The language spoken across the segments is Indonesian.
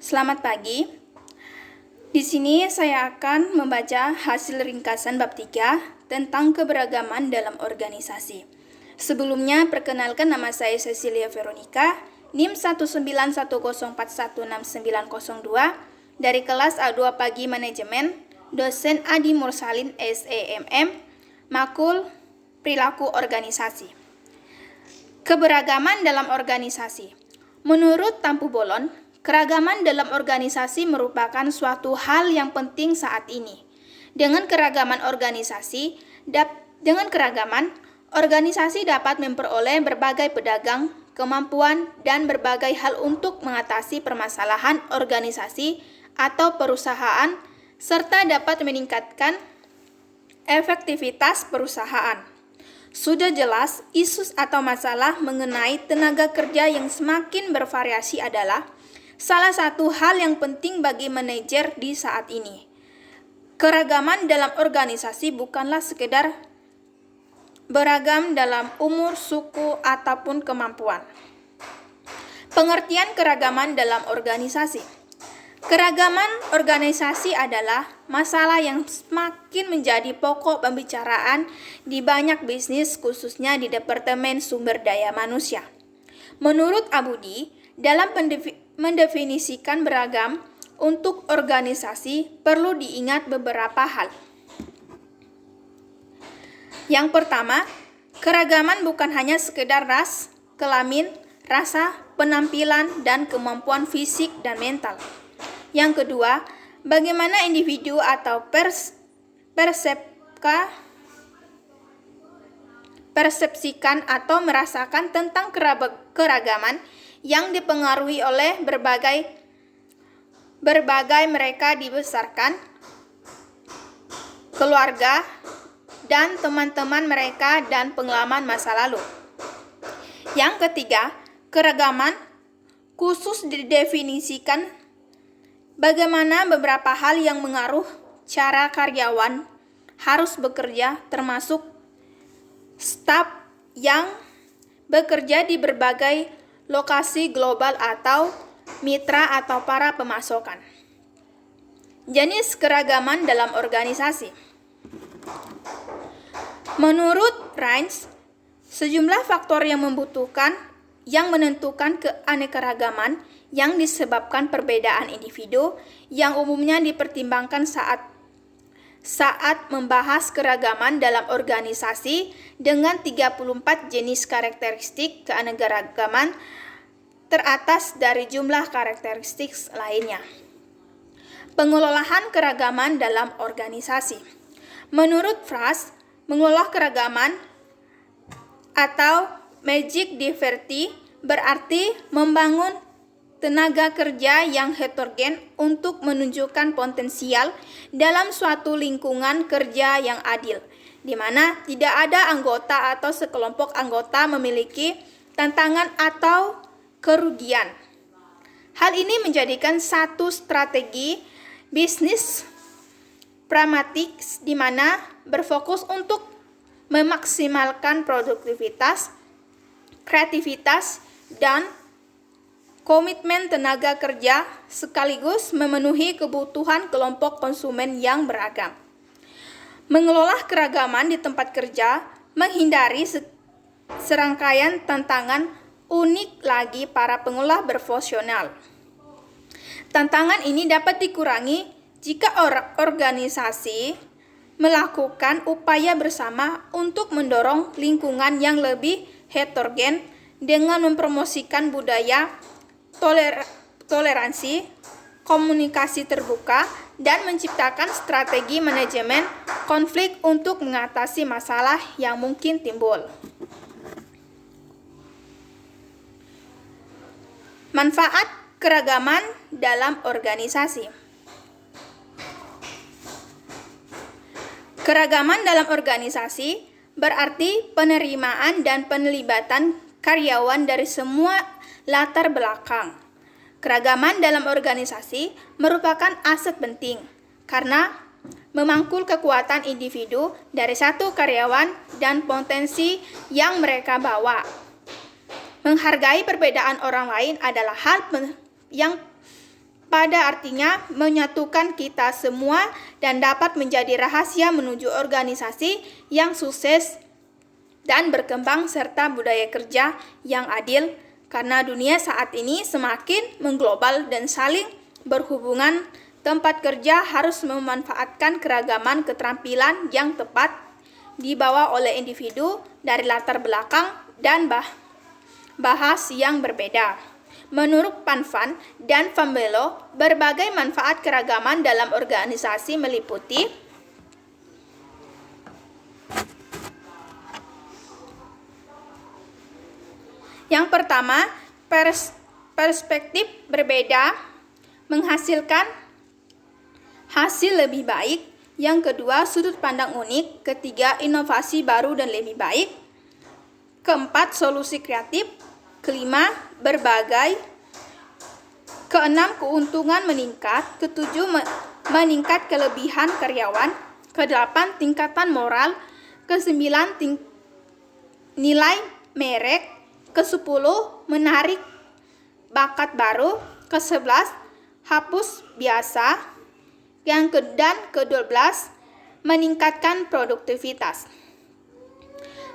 Selamat pagi. Di sini saya akan membaca hasil ringkasan bab 3 tentang keberagaman dalam organisasi. Sebelumnya, perkenalkan nama saya Cecilia Veronica, NIM 19104169902 dari kelas A2 Pagi Manajemen, dosen Adi Mursalin SEMM, Makul Perilaku Organisasi. Keberagaman dalam organisasi. Menurut Tampu Bolon, keragaman dalam organisasi merupakan suatu hal yang penting saat ini. Dengan keragaman organisasi dapat memperoleh berbagai pedagang, kemampuan, dan berbagai hal untuk mengatasi permasalahan organisasi atau perusahaan, serta dapat meningkatkan efektivitas perusahaan. Sudah jelas, isu atau masalah mengenai tenaga kerja yang semakin bervariasi adalah salah satu hal yang penting bagi manajer di saat ini. Keragaman dalam organisasi bukanlah sekedar beragam dalam umur, suku, ataupun kemampuan. Pengertian keragaman dalam organisasi. Keragaman organisasi adalah masalah yang semakin menjadi pokok pembicaraan di banyak bisnis, khususnya di Departemen Sumber Daya Manusia. Menurut Abudi, dalam mendefinisikan beragam untuk organisasi perlu diingat beberapa hal. Yang pertama, keragaman bukan hanya sekedar ras, kelamin, rasa, penampilan, dan kemampuan fisik dan mental. Yang kedua, bagaimana individu atau persepsikan atau merasakan tentang keragaman yang dipengaruhi oleh berbagai mereka dibesarkan, keluarga, dan teman-teman mereka dan pengalaman masa lalu. Yang ketiga, keragaman khusus didefinisikan bagaimana beberapa hal yang mengaruh cara karyawan harus bekerja, termasuk staf yang bekerja di berbagai lokasi global atau mitra atau para pemasokan. Jenis keragaman dalam organisasi. Menurut Reins, sejumlah faktor yang menentukan keanekaragaman yang disebabkan perbedaan individu yang umumnya dipertimbangkan saat membahas keragaman dalam organisasi dengan 34 jenis karakteristik keanekaragaman teratas dari jumlah karakteristik lainnya. Pengelolaan keragaman dalam organisasi. Menurut Fras, mengelola keragaman atau magic diversity berarti membangun tenaga kerja yang heterogen untuk menunjukkan potensial dalam suatu lingkungan kerja yang adil, di mana tidak ada anggota atau sekelompok anggota memiliki tantangan atau kerugian. Hal ini menjadikan satu strategi bisnis pragmatik di mana berfokus untuk memaksimalkan produktivitas, kreativitas, dan komitmen tenaga kerja sekaligus memenuhi kebutuhan kelompok konsumen yang beragam. Mengelola keragaman di tempat kerja menghindari serangkaian tantangan unik lagi para pengolah berprofesional. Tantangan ini dapat dikurangi jika organisasi melakukan upaya bersama untuk mendorong lingkungan yang lebih heterogen dengan mempromosikan budaya toleransi, komunikasi terbuka, dan menciptakan strategi manajemen konflik untuk mengatasi masalah yang mungkin timbul. Manfaat keragaman dalam organisasi. Keragaman dalam organisasi berarti penerimaan dan penelibatan karyawan dari semua latar belakang. Keragaman dalam organisasi merupakan aset penting karena memangkul kekuatan individu dari satu karyawan dan potensi yang mereka bawa. Menghargai perbedaan orang lain adalah hal yang pada artinya menyatukan kita semua dan dapat menjadi rahasia menuju organisasi yang sukses dan berkembang serta budaya kerja yang adil, karena dunia saat ini semakin mengglobal dan saling berhubungan. Tempat kerja harus memanfaatkan keragaman keterampilan yang tepat dibawa oleh individu dari latar belakang dan bahas yang berbeda. Menurut Panvan dan Fambello, berbagai manfaat keragaman dalam organisasi meliputi yang pertama, perspektif berbeda menghasilkan hasil lebih baik. Yang kedua, sudut pandang unik. Ketiga, inovasi baru dan lebih baik. Keempat, solusi kreatif. Kelima, berbagai. Keenam, keuntungan meningkat. Ketujuh, meningkat kelebihan karyawan. Kedelapan, tingkatan moral. Kesembilan, nilai merek. Kesepuluh, menarik bakat baru. Kesebelas, hapus biasa. Dan ke-12, meningkatkan produktivitas.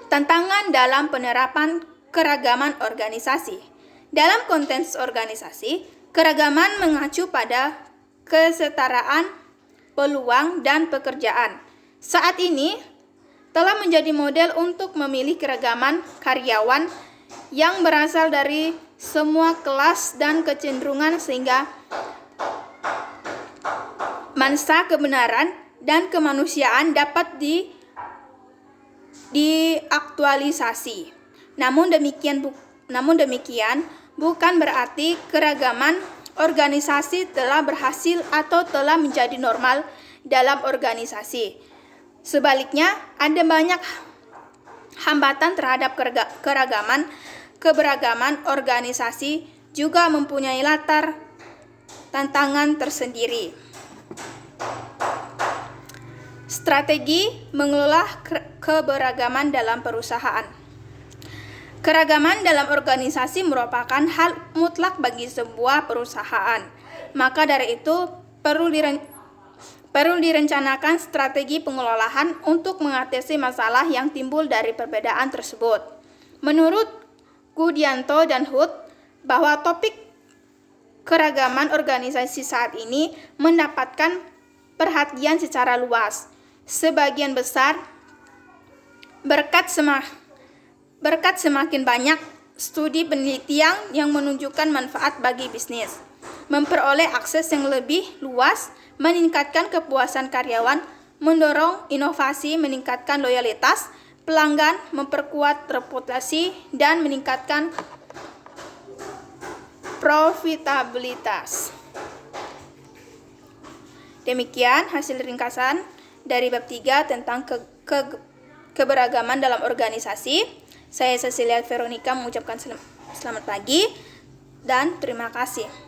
Tantangan dalam penerapan keragaman organisasi. Dalam konteks organisasi, keragaman mengacu pada kesetaraan peluang dan pekerjaan. Saat ini telah menjadi model untuk memilih keragaman karyawan yang berasal dari semua kelas dan kecenderungan, sehingga mansa kebenaran dan kemanusiaan dapat diaktualisasi. Namun demikian bukan berarti keragaman organisasi telah berhasil atau telah menjadi normal dalam organisasi. Sebaliknya, ada banyak hambatan terhadap keberagaman organisasi juga mempunyai latar tantangan tersendiri. Strategi mengelola keberagaman dalam perusahaan. Keragaman dalam organisasi merupakan hal mutlak bagi sebuah perusahaan. Maka dari itu perlu direncanakan strategi pengelolaan untuk mengatasi masalah yang timbul dari perbedaan tersebut. Menurut Gudianto dan Hood, bahwa topik keragaman organisasi saat ini mendapatkan perhatian secara luas. Sebagian besar berkat semakin banyak studi penelitian yang menunjukkan manfaat bagi bisnis, memperoleh akses yang lebih luas, meningkatkan kepuasan karyawan, mendorong inovasi, meningkatkan loyalitas pelanggan, memperkuat reputasi, dan meningkatkan profitabilitas. Demikian hasil ringkasan dari bab 3 tentang keberagaman dalam organisasi. Saya Cecilia Veronica mengucapkan selamat pagi dan terima kasih.